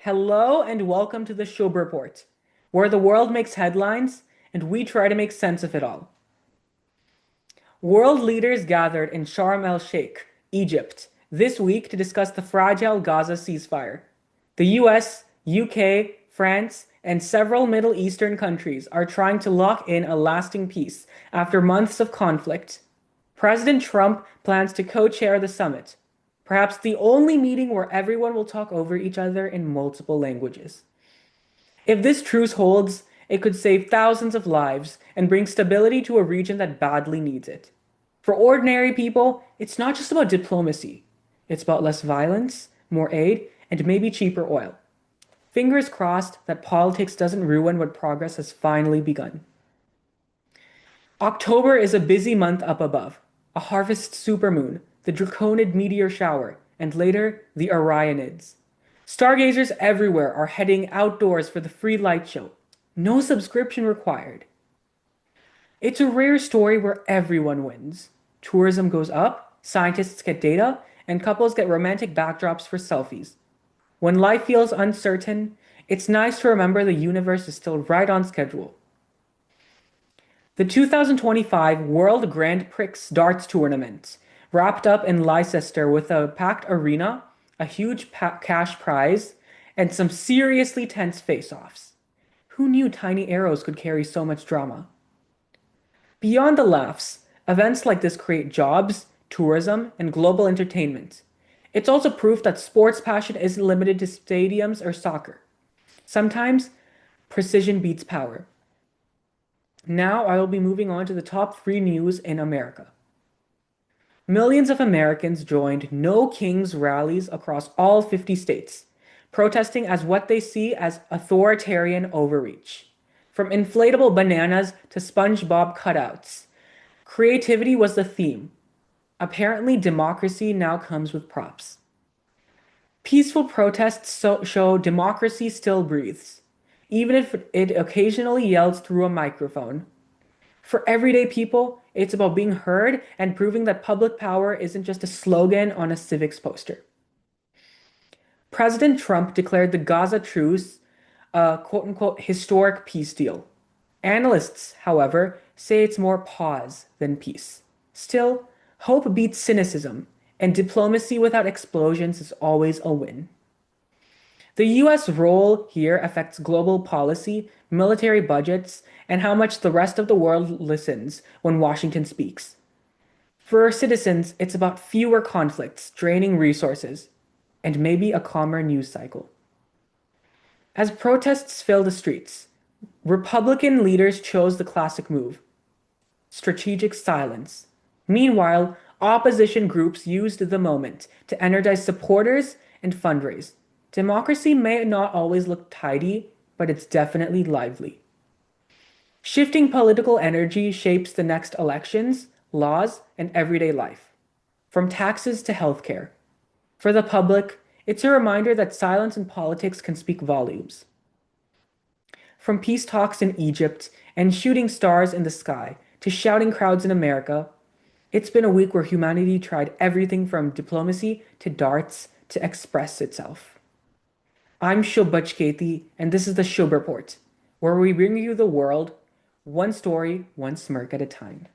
Hello and welcome to the Shubh Report, where the world makes headlines and we try to make sense of it all. World leaders gathered in Sharm El-Sheikh, Egypt, this week to discuss the fragile Gaza ceasefire. The US, UK, France, and several Middle Eastern countries are trying to lock in a lasting peace after months of conflict. President Trump plans to co-chair the summit, perhaps the only meeting where everyone will talk over each other in multiple languages. If this truce holds, it could save thousands of lives and bring stability to a region that badly needs it. For ordinary people, it's not just about diplomacy. It's about less violence, more aid, and maybe cheaper oil. Fingers crossed that politics doesn't ruin what progress has finally begun. October is a busy month up above. A harvest supermoon, the draconid meteor shower, and later, the Orionids. Stargazers everywhere are heading outdoors for the free light show. No subscription required. It's a rare story where everyone wins. Tourism goes up, scientists get data, and couples get romantic backdrops for selfies. When life feels uncertain, it's nice to remember the universe is still right on schedule. The 2025 World Grand Prix darts tournament wrapped up in Leicester with a packed arena, a huge cash prize, and some seriously tense face-offs. Who knew tiny arrows could carry so much drama? Beyond the laughs, events like this create jobs, tourism, and global entertainment. It's also proof that sports passion isn't limited to stadiums or soccer. Sometimes, precision beats power. Now I will be moving on to the top 3 news in America. Millions of Americans joined No Kings rallies across all 50 states, protesting as what they see as authoritarian overreach. From inflatable bananas to SpongeBob cutouts, creativity was the theme. Apparently, democracy now comes with props. Peaceful protests show democracy still breathes, even if it occasionally yells through a microphone. For everyday people, it's about being heard and proving that public power isn't just a slogan on a civics poster. President Trump declared the Gaza truce a quote-unquote historic peace deal. Analysts, however, say it's more pause than peace. Still, hope beats cynicism, and diplomacy without explosions is always a win. The US role here affects global policy, military budgets, and how much the rest of the world listens when Washington speaks. For citizens, it's about fewer conflicts, draining resources, and maybe a calmer news cycle. As protests fill the streets, Republican leaders chose the classic move: strategic silence. Meanwhile, opposition groups used the moment to energize supporters and fundraise. Democracy may not always look tidy, but it's definitely lively. Shifting political energy shapes the next elections, laws, and everyday life, from taxes to healthcare. For the public, it's a reminder that silence in politics can speak volumes. From peace talks in Egypt and shooting stars in the sky to shouting crowds in America, it's been a week where humanity tried everything from diplomacy to darts to express itself. I'm Shubh, and this is the Shubh Report, where we bring you the world, one story, one smirk at a time.